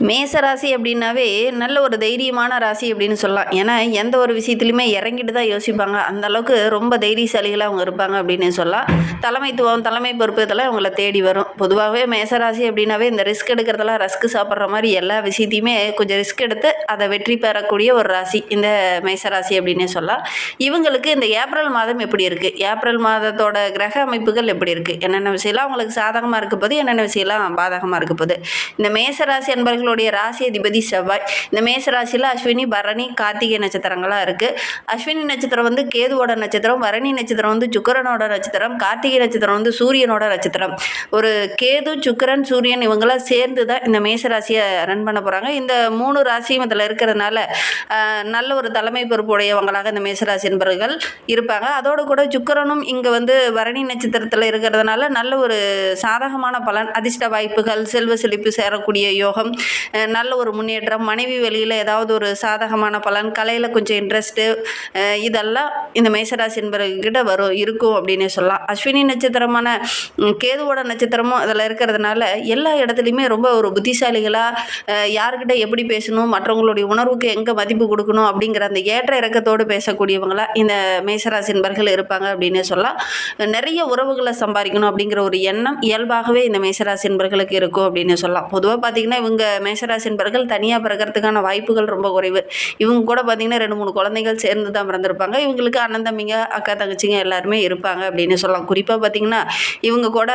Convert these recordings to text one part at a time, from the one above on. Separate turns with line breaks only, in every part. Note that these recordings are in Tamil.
மேச ராசி அப்படின்னாவே நல்ல ஒரு தைரியமான ராசி அப்படின்னு சொல்லலாம். ஏன்னா எந்த ஒரு விஷயத்துலையுமே இறங்கிட்டு தான் யோசிப்பாங்க. அந்த அளவுக்கு ரொம்ப தைரியசாலிகளாக அவங்க இருப்பாங்க அப்படின்னு சொல்லலாம். தலைமைத்துவம், தலைமை பொறுப்பு இதெல்லாம் அவங்கள தேடி வரும். பொதுவாகவே மேச ராசி அப்படின்னாவே இந்த ரிஸ்க் எடுக்கிறதெல்லாம் ரஸ்க் சாப்பிட்ற மாதிரி எல்லா விஷயத்தையுமே கொஞ்சம் ரிஸ்க் எடுத்து அதை வெற்றி பெறக்கூடிய ஒரு ராசி இந்த மேச ராசி அப்படின்னே சொல்லலாம். இவங்களுக்கு இந்த ஏப்ரல் மாதம் எப்படி இருக்குது, ஏப்ரல் மாதத்தோட கிரக அமைப்புகள் எப்படி இருக்குது, என்னென்ன விஷயம்லாம் அவங்களுக்கு சாதகமாக இருக்க போது, என்னென்ன விஷயம்லாம் பாதகமாக இருக்க போது. இந்த மேச ராசி என்பவர்களுடைய ராசி அதிபதி செவ்வாய். இந்த மேச ராசியில் அஸ்வினி, பரணி, கார்த்திகை நட்சத்திரங்களாக இருக்குது. அஸ்வினி நட்சத்திரம் வந்து கேதுவோட நட்சத்திரம், பரணி நட்சத்திரம் வந்து சுக்கிரனோட நட்சத்திரம், கார்த்திகை நட்சத்திரம் வந்து சூரியனோட நட்சத்திரம். ஒரு கேது, சுக்கிரன், சூரியன் இவங்களாம் சேர்ந்து தான் இந்த மேச ராசியை ரன் பண்ண போகிறாங்க. இந்த 3 ராசியும் இதில் இருக்கிறதுனால நல்ல ஒரு தலைமை பொறுப்புடையவங்களாக இந்த மேசராசி என்பவர்கள் இருப்பாங்க. அதோடு கூட சுக்கிரனும் இங்கே வந்து பரணி நட்சத்திரத்தில் இருக்கிறதுனால நல்ல ஒரு சாதகமான பலன், அதிர்ஷ்ட வாய்ப்புகள், செல்வ செழிப்பு சேரக்கூடிய யோகம், நல்ல ஒரு முன்னேற்றம், மனைவி வெளியில் ஏதாவது ஒரு சாதகமான பலன், கலையில் கொஞ்சம் இன்ட்ரெஸ்ட்டு, இதெல்லாம் இந்த மேசராசி என்பவர்கிட்ட இருக்கும் அப்படின்னே சொல்லலாம். அஸ்வினி நட்சத்திரமான கேதுவோட நட்சத்திரமும் அதில் இருக்கிறதுனால எல்லா இடத்துலையுமே ரொம்ப ஒரு புத்திசாலிகளாக யார்கிட்ட எப்படி பேசணும், மற்றவங்களுடைய உணர்வுக்கு எங்கே மதிப்பு கொடுக்கணும் அப்படிங்கிற அந்த ஏற்ற இறக்கத்தோடு பேசக்கூடியவங்களா இந்த மேசராசி என்பர்கள் இருப்பாங்க அப்படின்னே சொல்லலாம். நிறைய உறவுகளை சம்பாதிக்கணும் அப்படிங்கிற ஒரு எண்ணம் இயல்பாகவே இந்த மேசராசி என்பர்களுக்கு இருக்கும் அப்படின்னு சொல்லலாம். பொதுவாக பார்த்திங்கன்னா இவங்க மேசராசி என்பர்கள் தனியாக பிறக்கிறதுக்கான வாய்ப்புகள் ரொம்ப குறைவு. இவங்க கூட பார்த்திங்கன்னா 2-3 குழந்தைகள் சேர்ந்து தான் பிறந்திருப்பாங்க. இவங்களுக்கு அண்ணன் தம்பிங்க, அக்கா தங்கச்சிங்க எல்லாருமே இருப்பாங்க அப்படின்னு சொல்லலாம். குறிப்பாக பார்த்திங்கன்னா இவங்க கூட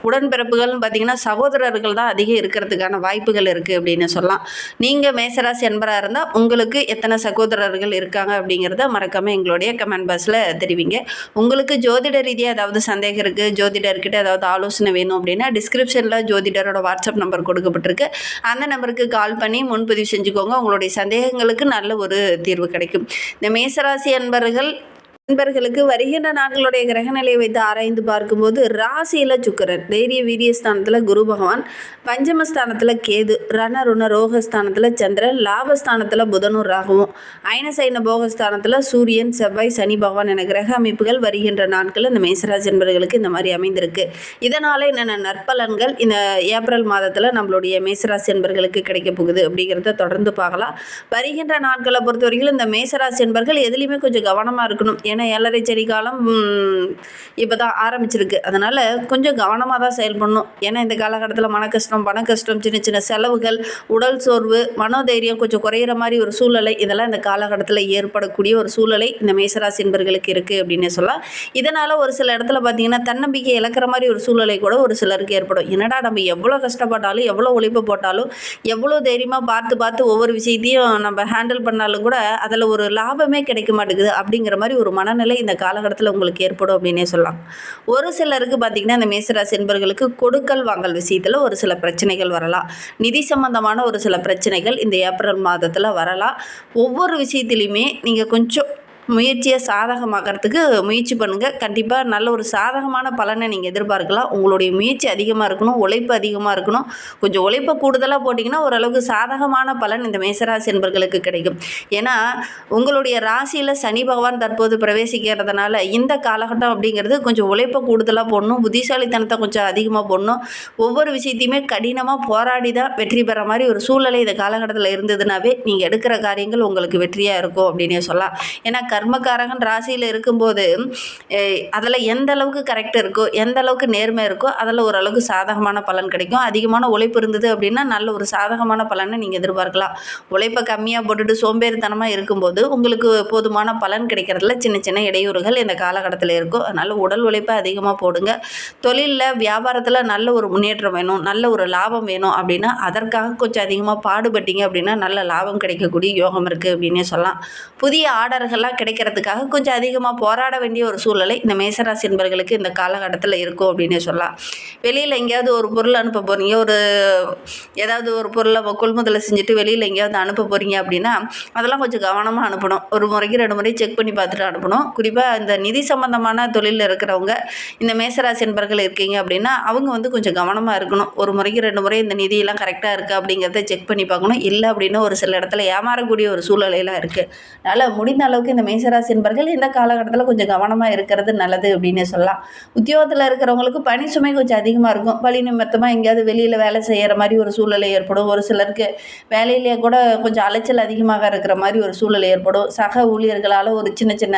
உடன்பிறப்புகள்னு பார்த்திங்கன்னா சகோதரர்கள் தான் அதிகம் இருக்கிறதுக்கான வாய்ப்புகள் இருக்குது அப்படின்னு சொல்லலாம். நீங்கள் மேசராசி என்பராக இருந்தால் உங்களுக்கு எத்தனை சகோதரர்கள் இருக்காங்க அப்படிங்கிறத மறக்காமல் எங்களுடைய கமெண்ட் பாக்ஸில் தெரிவிங்க. உங்களுக்கு ஜோதிட ரீதியாக ஏதாவது சந்தேகம் இருக்குது, ஜோதிடர்கிட்ட ஏதாவது ஆலோசனை வேணும் அப்படின்னா டிஸ்கிரிப்ஷனில் ஜோதிடரோட வாட்ஸ்அப் நம்பர் கொடுக்கப்பட்டிருக்கு. அந்த நம்பருக்கு கால் பண்ணி முன்பதிவு செஞ்சுக்கோங்க. உங்களுடைய சந்தேகங்களுக்கு நல்ல ஒரு தீர்வு கிடைக்கும். இந்த மேசராசி நண்பர்களுக்கு வருகின்ற நாட்களுடைய கிரகநிலையை வைத்து ஆராய்ந்து பார்க்கும்போது ராசியில் சுக்கிரன், தைரிய வீரியஸ்தானத்தில் குரு பகவான், பஞ்சமஸ்தானத்தில் கேது, ரணருண ரோகஸ்தானத்தில் சந்திரன், லாபஸ்தானத்தில் புதனும் ராகுவும், ஐனசைன போகஸ்தானத்தில் சூரியன், செவ்வாய், சனி பகவான் என கிரக அமைப்புகள் வருகின்ற நாட்கள் இந்த மேசராசி என்பவர்களுக்கு இந்த மாதிரி அமைந்திருக்கு. இதனால் என்னென்ன நற்பலன்கள் இந்த ஏப்ரல் மாதத்தில் நம்மளுடைய மேசராசி என்பவர்களுக்கு கிடைக்க போகுது அப்படிங்கிறத தொடர்ந்து பார்க்கலாம். வருகின்ற நாட்களை பொறுத்தவரைக்கும் இந்த மேசராசி என்பவர்கள் எதுலேயுமே கொஞ்சம் கவனமாக இருக்கணும். ஏன்னா 7.5 சனி காலம் இப்போ தான் ஆரம்பிச்சிருக்கு. அதனால் கொஞ்சம் கவனமாக தான் செயல்படணும். ஏன்னா இந்த காலகட்டத்தில் மன கஷ்டம், பண கஷ்டம், சின்ன சின்ன செலவுகள், உடல் சோர்வு, மனோதைரியம் கொஞ்சம் குறையிற மாதிரி ஒரு சூழ்நிலை, இதெல்லாம் இந்த காலகட்டத்தில் ஏற்படக்கூடிய ஒரு சூழ்நிலை இந்த மேசராசி என்பவர்களுக்கு இருக்குது அப்படின்னு சொல்லலாம். இதனால் ஒரு சில இடத்துல பார்த்திங்கன்னா தன்னம்பிக்கை இழக்கிற மாதிரி ஒரு சூழ்நிலை கூட ஒரு சிலருக்கு ஏற்படும். என்னடா நம்ம எவ்வளோ கஷ்டப்பட்டாலும், எவ்வளோ உழைப்பு போட்டாலும், எவ்வளோ தைரியமாக பார்த்து ஒவ்வொரு விஷயத்தையும் நம்ம ஹேண்டில் பண்ணாலும் கூட அதில் ஒரு லாபமே கிடைக்க மாட்டேங்குது அப்படிங்கிற மாதிரி ஒரு மனநிலை இந்த காலகட்டத்தில் உங்களுக்கு ஏற்படும் அப்படின்னே சொல்லலாம். ஒரு சிலருக்கு பார்த்திங்கன்னா இந்த மேசராசி என்பவர்களுக்கு கொடுக்கல் வாங்கல் விஷயத்தில் ஒரு சில பிரச்சனைகள் வரலாம். நிதி சம்பந்தமான ஒரு சில பிரச்சனைகள் இந்த ஏப்ரல் மாதத்தில் வரலாம். ஒவ்வொரு விஷயத்துலையுமே நீங்கள் கொஞ்சம் முயற்சியை சாதகமாக்கிறதுக்கு முயற்சி பண்ணுங்கள். கண்டிப்பாக நல்ல ஒரு சாதகமான பலனை நீங்கள் எதிர்பார்க்கலாம். உங்களுடைய முயற்சி அதிகமாக இருக்கணும், உழைப்பு அதிகமாக இருக்கணும். கொஞ்சம் உழைப்பை கூடுதலாக போட்டிங்கன்னா ஓரளவுக்கு சாதகமான பலன் இந்த மேசராசி என்பவர்களுக்கு கிடைக்கும். ஏன்னா உங்களுடைய ராசியில் சனி பகவான் தற்போது பிரவேசிக்கிறதுனால இந்த காலகட்டம் அப்படிங்கிறது கொஞ்சம் உழைப்பை கூடுதலாக போடணும், புத்திசாலித்தனத்தை கொஞ்சம் அதிகமாக போடணும். ஒவ்வொரு விஷயத்தையுமே கடினமாக போராடி தான் வெற்றி பெற மாதிரி ஒரு சூழ்நிலை இந்த காலகட்டத்தில் இருந்ததுனாவே நீங்கள் எடுக்கிற காரியங்கள் உங்களுக்கு வெற்றியாக இருக்கும் அப்படின்னே சொல்லலாம். ஏன்னா கர்மக்காரகன் ராசியில் இருக்கும்போது அதில் எந்த அளவுக்கு கரெக்ட் இருக்கோ, எந்த அளவுக்கு நேர்மை இருக்கோ அதில் ஓரளவுக்கு சாதகமான பலன் கிடைக்கும். அதிகமான உழைப்பு இருந்தது அப்படின்னா நல்ல ஒரு சாதகமான பலனை நீங்கள் எதிர்பார்க்கலாம். உழைப்பை கம்மியாக போட்டுட்டு சோம்பேறித்தனமாக இருக்கும்போது உங்களுக்கு போதுமான பலன் கிடைக்கிறதுல சின்ன சின்ன இடையூறுகள் இந்த காலகட்டத்தில் இருக்கும். அதனால் உடல் உழைப்பை அதிகமாக போடுங்க. தொழிலில், வியாபாரத்தில் நல்ல ஒரு முன்னேற்றம் வேணும், நல்ல ஒரு லாபம் வேணும் அப்படின்னா அதற்காக கொஞ்சம் அதிகமாக பாடுபட்டீங்க அப்படின்னா நல்ல லாபம் கிடைக்கக்கூடிய யோகம் இருக்குது அப்படின்னே சொல்லலாம். புதிய ஆர்டர்கள்லாம் கிடைக்கிறதுக்காக கொஞ்சம் அதிகமாக போராட வேண்டிய ஒரு சூழ்நிலை இந்த மேசராசி என்பவர்களுக்கு இந்த காலகட்டத்தில் இருக்கும் அப்படின்னே சொல்லலாம். வெளியில் எங்கேயாவது ஒரு பொருள் அனுப்ப போகிறீங்க, ஏதாவது ஒரு பொருளை கொள்முதலை செஞ்சுட்டு வெளியில் எங்கேயாவது அனுப்ப போகிறீங்க அப்படின்னா அதெல்லாம் கொஞ்சம் கவனமாக அனுப்பணும். ஒரு முறைக்கு 2 முறை செக் பண்ணி பார்த்துட்டு அனுப்பணும். குறிப்பாக இந்த நிதி சம்பந்தமான தொழிலில் இருக்கிறவங்க இந்த மேசராசி என்பவர்கள் இருக்கீங்க அப்படின்னா அவங்க வந்து கொஞ்சம் கவனமாக இருக்கணும். ஒரு முறைக்கு 2 முறை இந்த நிதியெல்லாம் கரெக்டாக இருக்குது அப்படிங்கிறத செக் பண்ணி பார்க்கணும். இல்லை அப்படின்னா ஒரு சில இடத்துல ஏமாறக்கூடிய ஒரு சூழ்நிலையெல்லாம் இருக்குது. அதனால் முடிந்த அளவுக்கு இந்த மேசராசி என்பர்கள் இந்த காலகட்டத்தில் கொஞ்சம் கவனமாக இருக்கிறது நல்லது அப்படின்னு சொல்லலாம். உத்தியோகத்தில் இருக்கிறவங்களுக்கு பணி சுமை கொஞ்சம் அதிகமாக இருக்கும். பணி நிமித்தமாக எங்கேயாவது வெளியில் வேலை செய்கிற மாதிரி ஒரு சூழ்நிலை ஏற்படும். ஒரு சிலருக்கு வேலையிலேயே கூட கொஞ்சம் அலைச்சல் அதிகமாக இருக்கிற மாதிரி ஒரு சூழ்நிலை ஏற்படும். சக ஊழியர்களால் ஒரு சின்ன சின்ன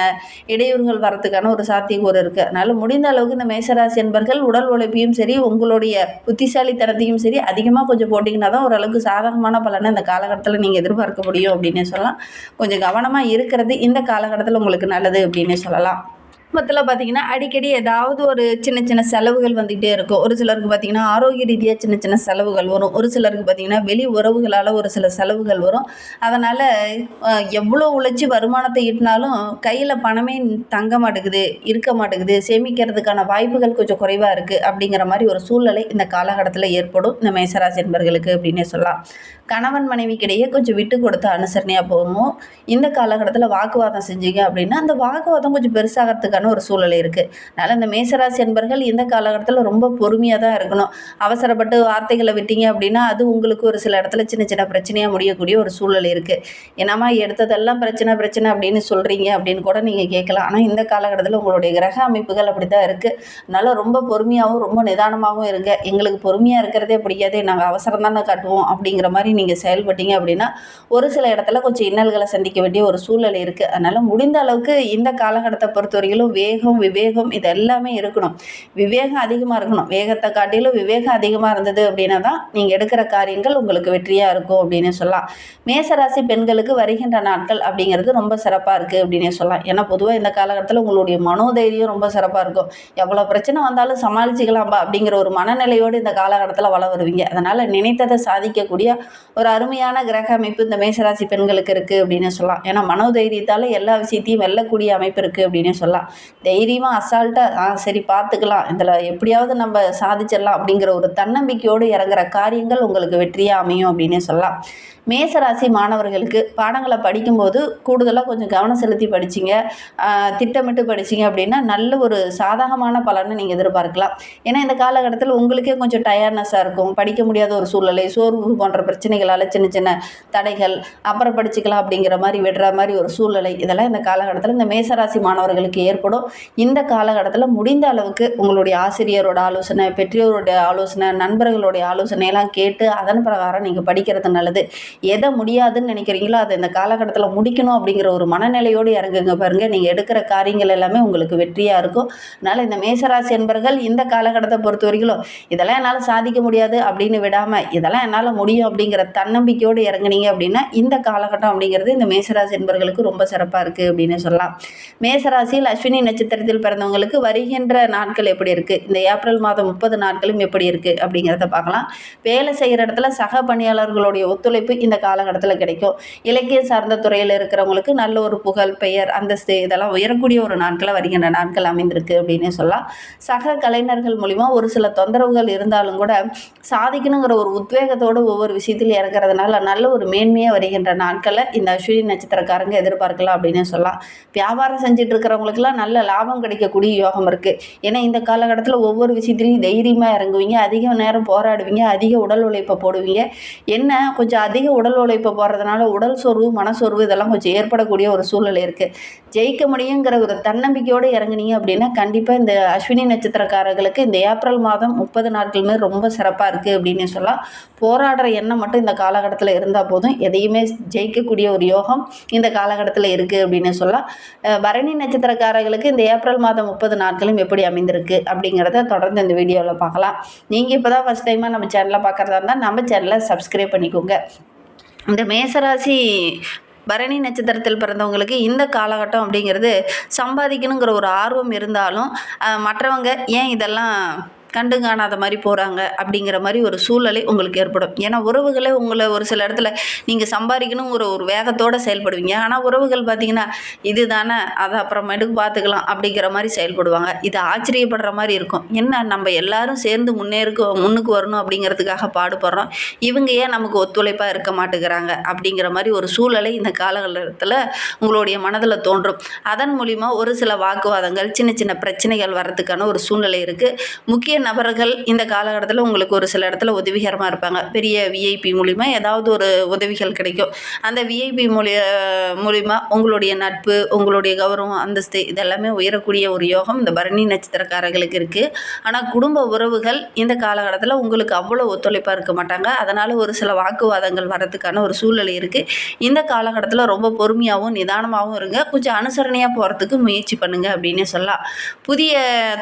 இடையூறுகள் வரத்துக்கான ஒரு சாத்தியக்கூறு இருக்குது. அதனால் முடிந்த அளவுக்கு இந்த மேசராசி என்பர்கள் உடல் உழைப்பையும் சரி, உங்களுடைய புத்திசாலித்தனத்தையும் சரி அதிகமாக கொஞ்சம் போட்டிங்கன்னா தான் ஓரளவுக்கு சாதகமான பலனை இந்த காலகட்டத்தில் நீங்கள் எதிர்பார்க்க முடியும் அப்படின்னே சொல்லலாம். கொஞ்சம் கவனமாக இருக்கிறது இந்த காலகட்டத்தில் உங்களுக்கு நல்லது அப்படின்னே சொல்லலாம். குடும்பத்தில் பார்த்தீங்கன்னா அடிக்கடி ஏதாவது ஒரு சின்ன சின்ன செலவுகள் வந்துகிட்டே இருக்கும். ஒரு சிலருக்கு பார்த்தீங்கன்னா ஆரோக்கிய ரீதியாக சின்ன சின்ன செலவுகள் வரும். ஒரு சிலருக்கு பார்த்தீங்கன்னா வெளி உறவுகளால் ஒரு சில செலவுகள் வரும். அதனால் எவ்வளோ உழைச்சி வருமானத்தை ஈட்டினாலும் கையில் பணமே தங்க மாட்டேங்குது, இருக்க மாட்டேங்குது, சேமிக்கிறதுக்கான வாய்ப்புகள் கொஞ்சம் குறைவாக இருக்குது அப்படிங்கிற மாதிரி ஒரு சூழ்நிலை இந்த காலகட்டத்தில் ஏற்படும் இந்த மேசராசி என்பர்களுக்கு அப்படின்னே சொல்லலாம். கணவன் மனைவிக்கிடையே கொஞ்சம் விட்டு கொடுத்து அனுசரணையாக போகணும். இந்த காலகட்டத்தில் வாக்குவாதம் செஞ்சீங்க அப்படின்னா அந்த வாக்குவாதம் கொஞ்சம் பெருசாகிறதுக்கான ஒரு சூழ்நிலை இருக்குது. அதனால் இந்த மேசராசி என்பர்கள் இந்த காலகட்டத்தில் ரொம்ப பொறுமையாக தான் இருக்கணும். அவசரப்பட்டு வார்த்தைகளை விட்டீங்க அப்படின்னா அது உங்களுக்கு ஒரு சில இடத்துல சின்ன சின்ன பிரச்சனையாக முடியக்கூடிய ஒரு சூழ்நிலை இருக்குது. என்னம்மா எடுத்ததெல்லாம் பிரச்சனை பிரச்சனை அப்படின்னு சொல்கிறீங்க அப்படின்னு கூட நீங்கள் கேட்கலாம். ஆனால் இந்த காலகட்டத்தில் உங்களுடைய கிரக அமைப்புகள் அப்படி தான் இருக்குது. அதனால் ரொம்ப பொறுமையாகவும் ரொம்ப நிதானமாகவும் இருங்க. எங்களுக்கு பொறுமையாக இருக்கிறதே பிடிக்காதே, நாங்கள் அவசரம் தானே காட்டுவோம் அப்படிங்கிற மாதிரி நீங்கள் செயல்பட்டீங்க அப்படின்னா ஒரு சில இடத்துல கொஞ்சம் இன்னல்களை சந்திக்க வேண்டிய ஒரு சூழ்நிலை இருக்குது. அதனால் முடிந்த அளவுக்கு இந்த காலகட்டத்தை பொறுத்தவரையிலும் வேகம் விவேகம் இது எல்லாமே இருக்கணும். விவேகம் அதிகமாக இருக்கணும். வேகத்தை காட்டிலும் விவேகம் அதிகமாக இருந்தது அப்படின்னா தான் நீங்கள் எடுக்கிற காரியங்கள் உங்களுக்கு வெற்றியாக இருக்கும் அப்படின்னு சொல்லலாம். மேசராசி பெண்களுக்கு வருகின்ற நாட்கள் அப்படிங்கிறது ரொம்ப சிறப்பாக இருக்குது அப்படின்னே சொல்லலாம். ஏன்னா பொதுவாக இந்த காலகட்டத்தில் உங்களுடைய மனோதைரியம் ரொம்ப சிறப்பாக இருக்கும். எவ்வளோ பிரச்சனை வந்தாலும் சமாளிச்சிக்கலாம்பா அப்படிங்கிற ஒரு மனநிலையோடு இந்த காலகட்டத்தில் வள வருவீங்க. அதனால் நினைத்ததை சாதிக்கக்கூடிய ஒரு அருமையான கிரக அமைப்பு இந்த மேசராசி பெண்களுக்கு இருக்குது அப்படின்னு சொல்லலாம். ஏன்னா மனோதைரியத்தால் எல்லா விஷயத்தையும் வெல்லக்கூடிய அமைப்பு இருக்குது அப்படின்னு சொல்லலாம். தைரியமாக அசால்ட்டாக சரி பார்த்துக்கலாம், இதில் எப்படியாவது நம்ம சாதிச்சிடலாம் அப்படிங்கிற ஒரு தன்னம்பிக்கையோடு இறங்குற காரியங்கள் உங்களுக்கு வெற்றியாக அமையும் அப்படின்னு சொல்லலாம். மேசராசி மாணவர்களுக்கு பாடங்களை படிக்கும்போது கூடுதலாக கொஞ்சம் கவனம் செலுத்தி படிச்சிங்க, திட்டமிட்டு படிச்சிங்க அப்படின்னா நல்ல ஒரு சாதகமான பலனை நீங்கள் எதிர்பார்க்கலாம். ஏன்னா இந்த காலகட்டத்தில் உங்களுக்கே கொஞ்சம் டயர்ட்னஸாக இருக்கும், படிக்க முடியாத ஒரு சூழ்நிலை, சோர்வு போன்ற பிரச்சனைகளால் சின்ன சின்ன தடைகள், அப்புறம் படிச்சுக்கலாம் அப்படிங்கிற மாதிரி விடுற மாதிரி ஒரு சூழ்நிலை, இதெல்லாம் இந்த காலகட்டத்தில் இந்த மேசராசி மாணவர்களுக்கு ஏற்படும். இந்த காலகட்டத்தில் முடிந்த அளவுக்கு உங்களுடைய ஆசிரியரோட ஆலோசனை, பெற்றோருடைய ஆலோசனை, நண்பர்களுடைய ஆலோசனையெல்லாம் கேட்டு அதன் பிரகாரம் நீங்கள் படிக்கிறது நல்லது. எதை முடியாதுன்னு நினைக்கிறீங்களோ அதை இந்த காலகட்டத்தில் முடிக்கணும் அப்படிங்கிற ஒரு மனநிலையோடு இறங்குங்க பாருங்கள். நீங்கள் எடுக்கிற காரியங்கள் எல்லாமே உங்களுக்கு வெற்றியாக இருக்கும். அதனால் இந்த மேசராசி என்பர்கள் இந்த காலகட்டத்தை பொறுத்த வரைக்கும் இதெல்லாம் என்னால் சாதிக்க முடியாது அப்படின்னு விடாமல் இதெல்லாம் என்னால் முடியும் அப்படிங்கிற தன்னம்பிக்கையோடு இறங்குனீங்க அப்படின்னா இந்த காலகட்டம் அப்படிங்கிறது இந்த மேசராசி என்பர்களுக்கு ரொம்ப சிறப்பாக இருக்குது அப்படின்னு சொல்லலாம். மேசராசியில் அஸ்வினி நட்சத்திரத்தில் பிறந்தவங்களுக்கு வருகின்ற நாட்கள் எப்படி இருக்குது, இந்த ஏப்ரல் மாதம் 30 நாட்களும் எப்படி இருக்குது அப்படிங்கிறத பார்க்கலாம். வேலை செய்கிற இடத்துல சக பணியாளர்களுடைய ஒத்துழைப்பு இந்த காலகட்டத்தில் கிடைக்கும். இலக்கியம் சார்ந்த துறையில் இருக்கிறவங்களுக்கு நல்ல ஒரு புகழ், பெயர், அந்தஸ்து இதெல்லாம் உயரக்கூடிய ஒரு நாட்களாக வருகின்ற நாட்கள் அமைந்திருக்கு அப்படின்னு சொல்லலாம். சக கலைஞர்கள் மூலிமா ஒரு சில தொந்தரவுகள் இருந்தாலும் கூட சாதிக்கணுங்கிற ஒரு உத்வேகத்தோடு ஒவ்வொரு விஷயத்தில் இறங்குறதுனால நல்ல ஒரு மேன்மையாக வருகின்ற நாட்களை இந்த அஸ்வினி நட்சத்திரக்காரங்க எதிர்பார்க்கலாம் அப்படின்னு சொல்லலாம். வியாபாரம் செஞ்சுட்டு இருக்கிறவங்களுக்குலாம் நல்ல லாபம் கிடைக்கக்கூடிய யோகம் இருக்குது. ஏன்னா இந்த காலகட்டத்தில் ஒவ்வொரு விஷயத்துலையும் தைரியமாக இறங்குவீங்க, அதிக நேரம் போராடுவீங்க, அதிக உடல் உழைப்பை போடுவீங்க. என்ன கொஞ்சம் அதிக உடல் உழைப்பு போடுறதுனால உடல் சோர்வு, மனசோர்வு இதெல்லாம் கொஞ்சம் ஏற்படக்கூடிய ஒரு சூழ்நிலை இருக்குது. ஜெயிக்க முடியுங்கிற ஒரு தன்னம்பிக்கையோடு இறங்குனீங்க அப்படின்னா கண்டிப்பாக இந்த அஸ்வினி நட்சத்திரக்காரர்களுக்கு இந்த ஏப்ரல் மாதம் 30 நாட்களுமே ரொம்ப சிறப்பாக இருக்குது அப்படின்னு சொல்லலாம். போராடுற எண்ணம் மட்டும் இந்த காலகட்டத்தில் இருந்தால் போதும், எதையுமே ஜெயிக்கக்கூடிய ஒரு யோகம் இந்த காலகட்டத்தில் இருக்குது அப்படின்னு சொல்லலாம். பரணி நட்சத்திரக்காரர்களுக்கு இந்த ஏப்ரல் மாதம் 30 நாட்களும் எப்படி அமைந்திருக்கு அப்படிங்கிறத தொடர்ந்து இந்த வீடியோவில் பார்க்கலாம். நீங்கள் இப்போ தான் ஃபஸ்ட் டைமாக நம்ம சேனலை பார்க்குறதா இருந்தால் நம்ம சேனலை சப்ஸ்கிரைப் பண்ணிக்கோங்க. இந்த மேசராசி பரணி நட்சத்திரத்தில் பிறந்தவங்களுக்கு இந்த காலகட்டம் அப்படிங்கிறது சம்பாதிக்கணுங்கிற ஒரு ஆர்வம் இருந்தாலும் மற்றவங்க ஏன் இதெல்லாம் கண்டு காணாத மாதிரி போகிறாங்க அப்படிங்கிற மாதிரி ஒரு சூழ்நிலை உங்களுக்கு ஏற்படும். ஏன்னா உறவுகளே உங்களை ஒரு சில இடத்துல நீங்கள் சம்பாதிக்கணுங்கிற ஒரு வேகத்தோடு செயல்படுவீங்க. ஆனால் உறவுகள் பார்த்திங்கன்னா இது தானே, அதை அப்புறமேட்டுக்கு பார்த்துக்கலாம் அப்படிங்கிற மாதிரி செயல்படுவாங்க. இது ஆச்சரியப்படுற மாதிரி இருக்கும். என்ன நம்ம எல்லாரும் சேர்ந்து முன்னுக்கு வரணும் அப்படிங்கிறதுக்காக பாடுபடுறோம், இவங்க ஏன் நமக்கு ஒத்துழைப்பாக இருக்க மாட்டேங்கிறாங்க அப்படிங்கிற மாதிரி ஒரு சூழ்நிலை இந்த காலகட்டத்தில் உங்களுடைய மனதில் தோன்றும். அதன் மூலிமா ஒரு சில வாக்குவாதங்கள், சின்ன சின்ன பிரச்சனைகள் வர்றதுக்கான ஒரு சூழ்நிலை இருக்குது. முக்கிய நபர்கள் இந்த காலகட்டத்தில் உங்களுக்கு ஒரு சில இடத்துல உதவிகரமாக இருப்பாங்க. பெரிய விஐபி மூலிமா ஏதாவது ஒரு உதவிகள் கிடைக்கும். அந்த விஐபி மூலிமா உங்களுடைய நட்பு, உங்களுடைய கௌரவம், அந்தஸ்து இதெல்லாமே உயரக்கூடிய ஒரு யோகம் இந்த பரணி நட்சத்திரக்காரர்களுக்கு இருக்குது. ஆனால் குடும்ப உறவுகள் இந்த காலகட்டத்தில் உங்களுக்கு அவ்வளோ ஒத்துழைப்பாக இருக்க மாட்டாங்க. அதனால் ஒரு சில வாக்குவாதங்கள் வரதுக்கான ஒரு சூழ்நிலை இருக்குது. இந்த காலகட்டத்தில் ரொம்ப பொறுமையாகவும் நிதானமாகவும் இருங்க. கொஞ்சம் அனுசரணையாக போகிறதுக்கு முயற்சி பண்ணுங்கள் அப்படின்னே சொல்லலாம். புதிய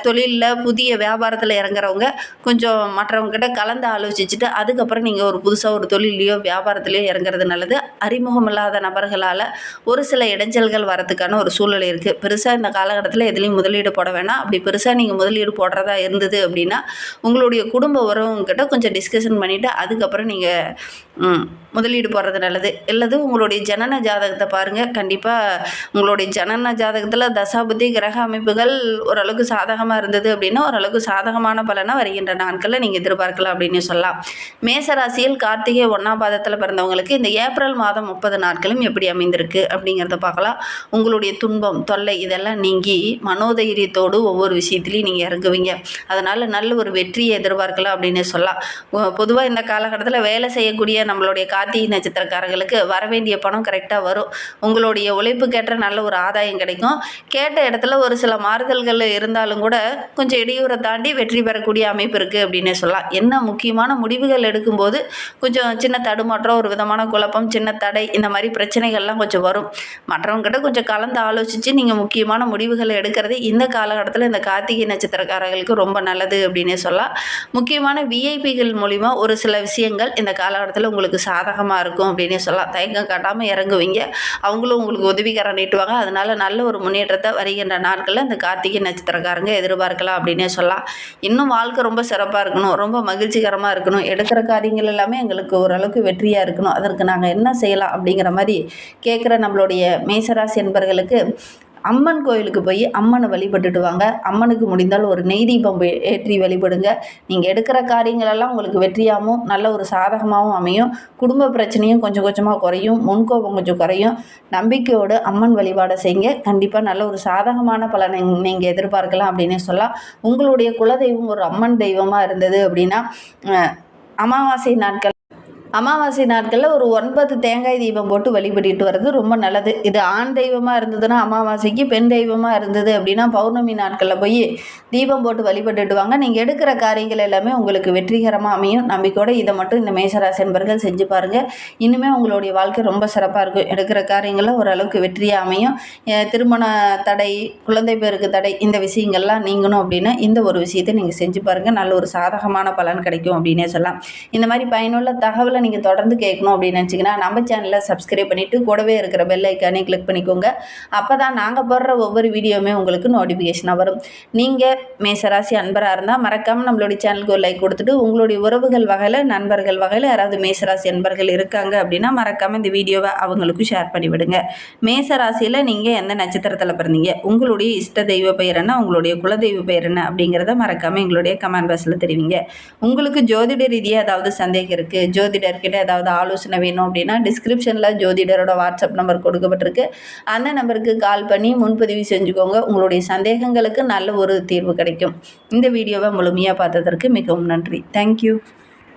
தொழிலில், புதிய வியாபாரத்தில் இறங்குறவங்க கொஞ்சம் மற்றவங்ககிட்ட கலந்து ஆலோசிச்சுட்டு அதுக்கப்புறம் நீங்கள் ஒரு புதுசாக ஒரு தொழிலையோ வியாபாரத்துலையோ இறங்குறது நல்லது. அறிமுகம் இல்லாத நபர்களால் ஒரு சில இடைஞ்சல்கள் வரதுக்கான ஒரு சூழ்நிலை இருக்குது. பெருசாக இந்த காலகட்டத்தில் எதுலேயும் முதலீடு போட வேணாம். அப்படி பெருசாக நீங்கள் முதலீடு போடுறதா இருந்தது அப்படின்னா உங்களுடைய குடும்ப உறவுங்கிட்ட கொஞ்சம் டிஸ்கஷன் பண்ணிவிட்டு அதுக்கப்புறம் நீங்கள் முதலீடு போடுறது நல்லது. இல்லது உங்களுடைய ஜனன ஜாதகத்தை பாருங்கள். கண்டிப்பாக உங்களுடைய ஜனன ஜாதகத்தில் தசாபுத்தி கிரக அமைப்புகள் ஓரளவுக்கு சாதகமாக இருந்தது அப்படின்னா ஓரளவுக்கு சாதகமான பலனை வருகின்ற நாட்களில் நீங்கள் எதிர்பார்க்கலாம் அப்படின்னு சொல்லலாம். மேசராசியில் கார்த்திகை 1ஆம் பாதத்தில் பிறந்தவங்களுக்கு இந்த ஏப்ரல் மாதம் 30 நாட்களும் எப்படி அமைந்திருக்கு அப்படிங்கிறத பார்க்கலாம். உங்களுடைய துன்பம், தொல்லை இதெல்லாம் நீங்கி மனோதைரியத்தோடு ஒவ்வொரு விஷயத்துலையும் நீங்கள் இறங்குவீங்க. அதனால் நல்ல ஒரு வெற்றியை எதிர்பார்க்கலாம் அப்படின்னு சொல்லலாம். பொதுவாக இந்த காலகட்டத்தில் வேலை செய்யக்கூடிய நம்மளுடைய கார்த்திகை நட்சத்திரக்காரர்களுக்கு வரவேண்டிய பணம் கரெக்டாக வரும். உங்களுடைய உழைப்புக்கேற்ற நல்ல ஒரு ஆதாயம் கிடைக்கும். கேட்ட இடத்துல ஒரு சில மாறுதல்கள் இருந்தாலும் கூட கொஞ்சம் இடையூறை தாண்டி வெற்றி பெறக்கூடிய அமைப்பு இருக்குது அப்படின்னே சொல்லலாம். என்ன முக்கியமான முடிவுகள் எடுக்கும்போது கொஞ்சம் சின்ன தடுமாற்றம், ஒரு விதமான குழப்பம், சின்ன தடை இந்த மாதிரி பிரச்சனைகள்லாம் கொஞ்சம் வரும். மற்றவங்ககிட்ட கொஞ்சம் கலந்து ஆலோசித்து நீங்கள் முக்கியமான முடிவுகளை எடுக்கிறது இந்த காலகட்டத்தில் இந்த கார்த்திகை நட்சத்திரக்காரர்களுக்கு ரொம்ப நல்லது அப்படின்னே சொல்லலாம். முக்கியமான விஐபிகள் மூலிமா ஒரு சில விஷயங்கள் இந்த காலகட்டத்தில் உங்களுக்கு சாதகமாக இருக்கும் அப்படின்னே சொல்லலாம். தயக்கம் காட்டாமல் இறங்குவீங்க. அவங்களும் உங்களுக்கு உதவிகரம் நீட்டுவாங்க. அதனால் நல்ல ஒரு முன்னேற்றத்தை வருகின்ற நாட்களில் இந்த கார்த்திகை நட்சத்திரக்காரங்க எதிர்பார்க்கலாம் அப்படின்னே சொல்லலாம். இன்னும் வாழ்க்கை ரொம்ப சிறப்பாக இருக்கணும், ரொம்ப மகிழ்ச்சிகரமாக இருக்கணும், எடுக்கிற காரியங்கள் எல்லாமே எங்களுக்கு ஓரளவுக்கு வெற்றியாக இருக்கணும், அதற்கு நாங்கள் என்ன செய்யலாம் அப்படிங்கிற மாதிரி கேட்குற நம்மளுடைய மேசராசி என்பர்களுக்கு அம்மன் கோயிலுக்கு போய் அம்மனை வழிபட்டுட்டு வாங்க. அம்மனுக்கு முடிந்தால் ஒரு நெய் தீபம் ஏற்றி வழிபடுங்க. நீங்கள் எடுக்கிற காரியங்களெல்லாம் உங்களுக்கு வெற்றியாகவும் நல்ல ஒரு சாதகமாகவும் அமையும். குடும்ப பிரச்சனையும் கொஞ்சம் கொஞ்சமாக குறையும். முன்கோபம் கொஞ்சம் குறையும். நம்பிக்கையோடு அம்மன் வழிபாடை செய்யுங்க. கண்டிப்பாக நல்ல ஒரு சாதகமான பலனை நீங்கள் எதிர்பார்க்கலாம் அப்படின்னே சொல்லலாம். உங்களுடைய குலதெய்வம் ஒரு அம்மன் தெய்வமாக இருந்தது அப்படின்னா அமாவாசை நாட்களில் ஒரு 9 தேங்காய் தீபம் போட்டு வழிபட்டுட்டு வர்றது ரொம்ப நல்லது. இது ஆண் தெய்வமாக இருந்ததுன்னா அமாவாசைக்கு, பெண் தெய்வமாக இருந்தது அப்படின்னா பௌர்ணமி நாட்களில் போய் தீபம் போட்டு வழிபட்டுட்டு வாங்க. நீங்கள் எடுக்கிற காரியங்கள் எல்லாமே உங்களுக்கு வெற்றிகரமாக அமையும். நம்பிக்கையோடு இதை மட்டும் இந்த மேசராசி என்பர்கள் செஞ்சு பாருங்கள். இன்னுமே உங்களுடைய வாழ்க்கை ரொம்ப சிறப்பாக இருக்கும். எடுக்கிற காரியங்களில் ஓரளவுக்கு வெற்றியாக அமையும். திருமண தடை, குழந்தை பேருக்கு தடை இந்த விஷயங்கள்லாம் நீங்கணும் அப்படின்னா இந்த ஒரு விஷயத்தை நீங்கள் செஞ்சு பாருங்கள். நல்ல ஒரு சாதகமான பலன் கிடைக்கும் அப்படின்னே சொல்லலாம். இந்த மாதிரி பயனுள்ள தகவலை நீங்கள் தொடர்ந்து கேட்கணும் அப்படின்னு நினச்சிங்கன்னா நம்ம சேனலை சப்ஸ்கிரைப் பண்ணிவிட்டு கூடவே இருக்கிற பெல் ஐக்கானே கிளிக் பண்ணிக்கோங்க. அப்போ தான் நாங்கள் போடுற ஒவ்வொரு வீடியோவுமே உங்களுக்கு நோட்டிஃபிகேஷனாக வரும். நீங்கள் மேசராசி அன்பராக இருந்தால் மறக்காமல் நம்மளுடைய சேனலுக்கு ஒரு லைக் கொடுத்துட்டு உங்களுடைய உறவுகள் வகையில், நண்பர்கள் வகையில் யாராவது மேசராசி அன்பர்கள் இருக்காங்க அப்படின்னா மறக்காமல் இந்த வீடியோவை அவங்களுக்கும் ஷேர் பண்ணிவிடுங்க. மேசராசியில் நீங்கள் எந்த நட்சத்திரத்தில் பிறந்தீங்க, உங்களுடைய இஷ்ட தெய்வ பெயர் என்ன, உங்களுடைய குலதெய்வ பெயர் என்ன அப்படிங்கிறத மறக்காமல் எங்களுடைய கமெண்ட் பாக்ஸில் தெரிவிங்க. உங்களுக்கு ஜோதிட ரீதியாக ஏதாவது சந்தேகம் இருக்குது, ஜோதிடர்கிட்ட ஏதாவது ஆலோசனை வேணும் அப்படின்னா டிஸ்கிரிப்ஷனில் ஜோதிடரோட வாட்ஸ்அப் நம்பர் கொடுக்கப்பட்டிருக்கு. அந்த நம்பருக்கு கால் பண்ணி முன்பதிவு செஞ்சுக்கோங்க. உங்களுடைய சந்தேகங்களுக்கு நல்ல ஒரு தீர்வு கிடைக்கும். இந்த வீடியோவை முழுமையாக பார்த்ததற்கு மிகவும் நன்றி. தேங்க்யூ.